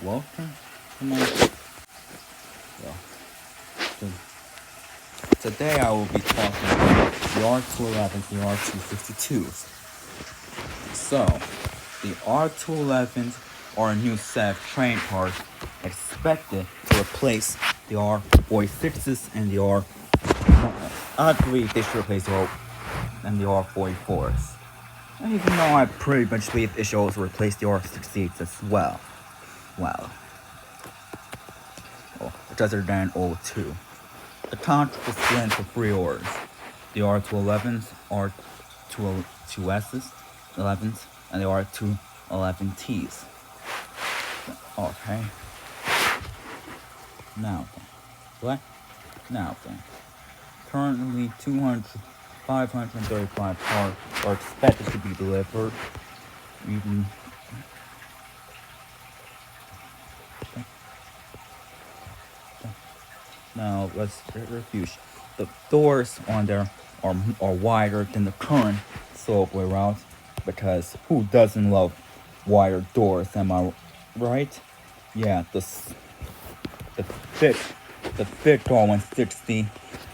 welcome to my well, today I will be talking about the R211 and the R262s. So, the R211s are a new set of train cars expected to replace the R46s and the R. I believe they should replace the R44s. And even though I pretty much believe it should also replace the R68s as well. Well, which other than O2. The contract is split into three orders: the R211s, R202s, 11s, and the R211Ts. Okay. Now then. What? Now then. Currently, 535 cars are expected to be delivered. Even now, let's refuse. The doors on there are wider than the current subway route, because who doesn't love wider doors? Am I right? Yeah, the thick the thick R160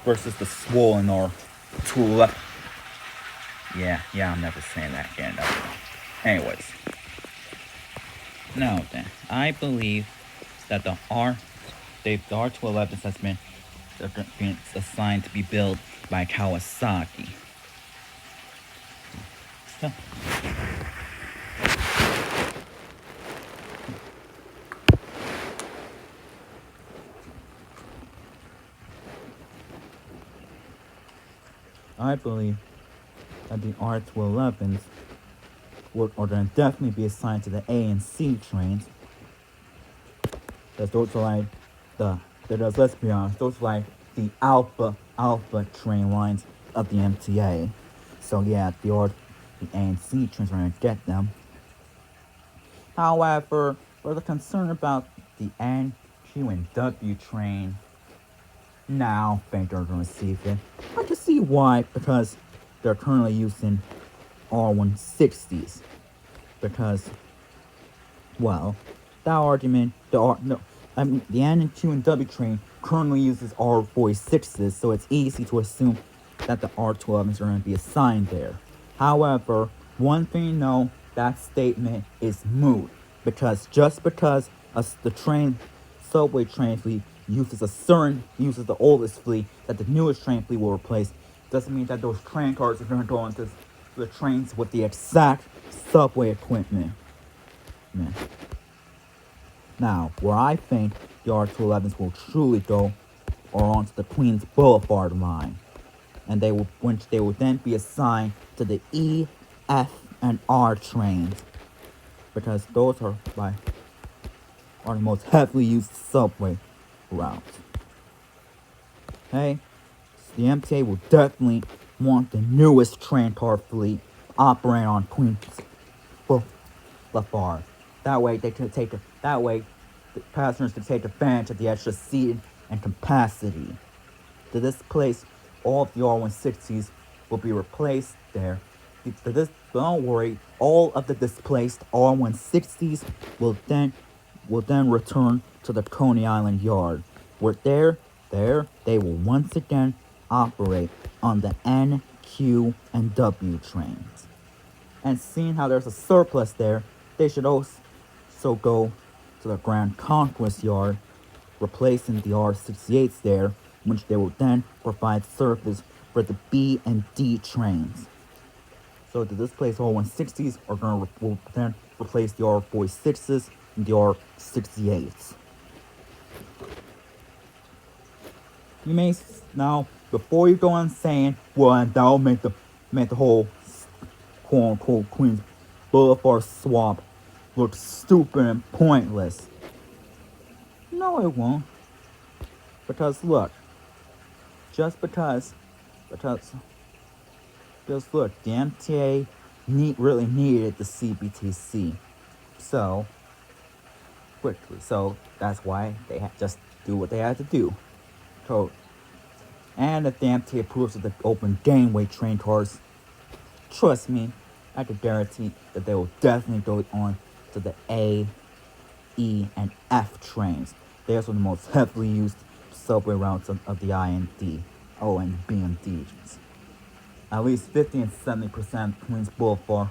versus the swollen R211. Yeah, I'm never saying that again. No. Anyways, now then, I believe that the R211 has been assigned to be built by Kawasaki. So, I believe that the R211s are going to definitely be assigned to the A and C trains. Because those are like let's be honest, those are like the alpha train lines of the MTA. So yeah, the A and C trains are going to get them. However, for the concern about the N, Q, and W train, now I think they're going to receive it. I can see why, because they're currently using R160s. Because, well, that argument, the N and Q and W train currently uses R46s, so it's easy to assume that the R211s are going to be assigned there. However, one thing you know, that statement is moot, because just because the subway train fleet uses the oldest fleet that the newest train fleet will replace, doesn't mean that those train cars are going to go into the trains with the exact subway equipment. Man. Now, where I think the R211s will truly go are onto the Queens Boulevard line, and they will then be assigned to the E, F, and R trains, because those are the most heavily used subway routes. Okay, so the MTA will definitely want the newest train car fleet operating on Queens Boulevard. That way the passengers can take advantage of the extra seating and capacity. To this place, all of the R160s will be replaced there. Don't worry, all of the displaced R160s will then return to the Coney Island yard, where they will once again operate on the N, Q, and W trains. And seeing how there's a surplus there, they should also go to the Grand Conquest yard, replacing the R68s there, which they will then provide service for the B and D trains. So the displaced R160s will then replace the R46s and the R68s. You may now, before you go on saying, well, that'll make the whole quote unquote Queens Boulevard swap look stupid and pointless. No, it won't. Because look, just look, the MTA really needed the CBTC, so that's why they just do what they had to do. So, and if the MTA approves of the open gangway train cars, trust me, I can guarantee that they will definitely go on to the A E, and F trains. They are the most heavily used subway routes of the I and D, O and B and D's. At least 50 and 70% of Queens Boulevard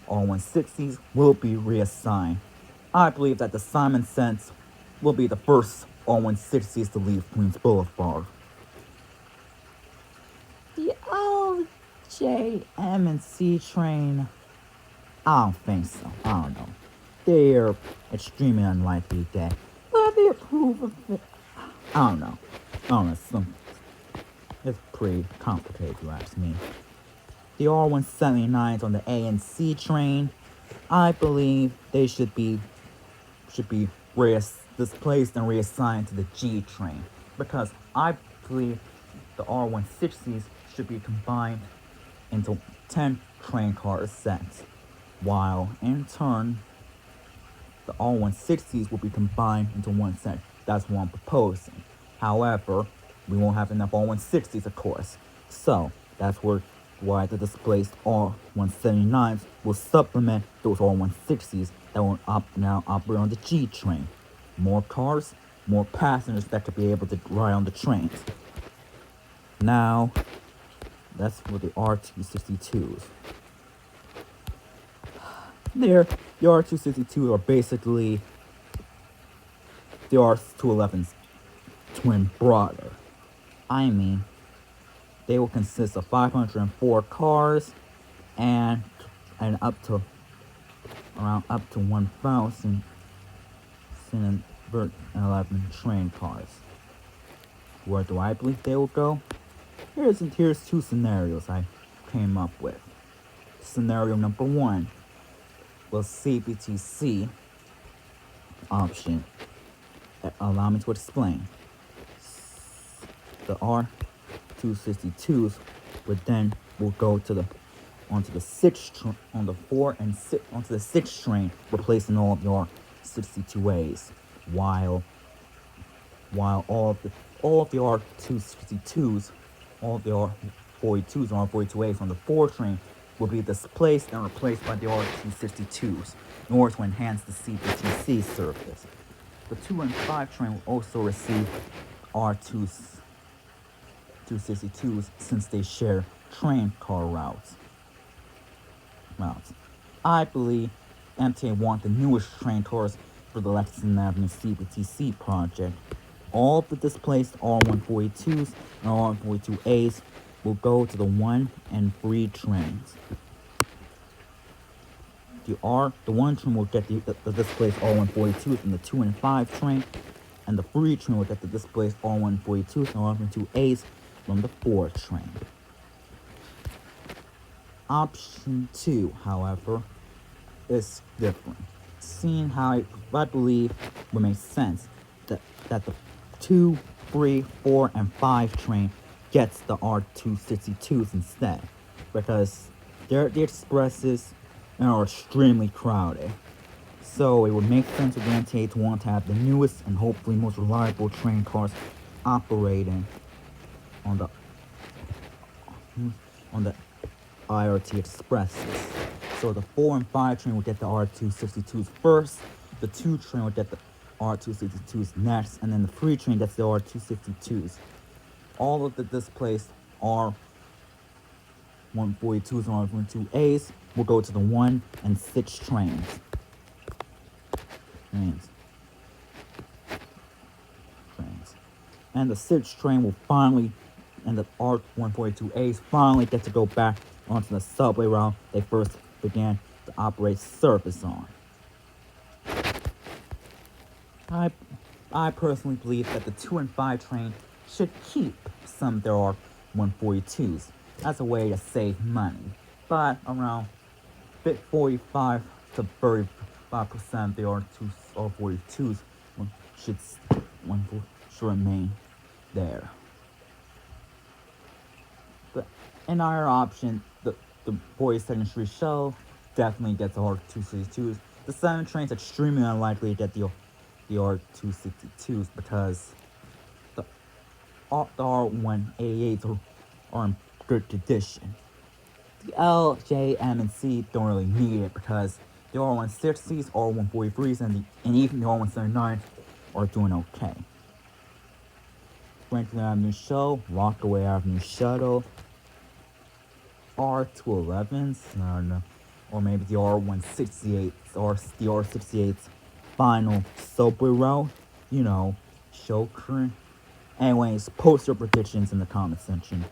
R160s will be reassigned. I believe that the Simon Sense will be the first R160s to leave Queens Boulevard. The LJM and C train, I don't think so. I don't know. They're extremely unlikely that they approve of it. I don't know. It's pretty complicated, if you ask me. The R179s on the A and C train, I believe they should be displaced and reassigned to the G train, because I believe the R160s should be combined into 10 train car sets, while in turn the R160s will be combined into one set. That's what I'm proposing. However, we won't have enough R160s, of course. So that's why the displaced R179s will supplement those R160s that will now operate on the G train. More cars, more passengers that could be able to ride on the trains. Now, that's for the R262s. The R262 are basically the R211's twin brother. I mean, they will consist of 504 cars and up to 1,011 train cars. Where do I believe they will go? Here's two scenarios I came up with. Scenario number 1 was CBTC option. Allow me to explain. The R262s will go onto the 6th train, replacing all of your 62As, while all of the R262s, all of the R42s and R42As on the 4 train will be displaced and replaced by the R262s in order to enhance the CBTC service. The 2 and 5 train will also receive R262s since they share train car routes. I believe MTA want the newest train cars for the Lexington Avenue CBTC project. All of the displaced R142s and R142As will go to the 1 and 3 trains. The 1 train will get the displaced R142s from the 2 and 5 train, and the 3 train will get the displaced R142s and R142As from the 4 train. Option 2, however, is different. Seeing how I believe would make sense that the 2, 3, 4, and 5 train gets the R262s instead, because the expresses are extremely crowded. So it would make sense for the MTA to want to have the newest and hopefully most reliable train cars operating on the IRT expresses. So the 4 and 5 train will get the R262s first, the 2 train will get the R262s next, and then the 3 train gets the R262s. All of the displaced R142s and R142As will go to the 1 and 6 trains. And the 6th train will finally, and the R142As finally get to go back onto the subway route they first began to operate service on. I personally believe that the 2 and 5 train should keep some of their R142s as a way to save money, but around 45 to 35% of the R42s should remain there. But in our option, the Boys Second Street Shuttle definitely gets the R262s. The 7 train's extremely unlikely to get the R262s because the R188s are in good condition. The L, J, M, and C don't really need it because the R160s, R143s, and even the R179 are doing okay. Franklin Avenue Show, Rockaway Avenue Shuttle, R211s, I don't know, or maybe the R168s, or the R68's final subway route, show current. Anyways, post your predictions in the comment section.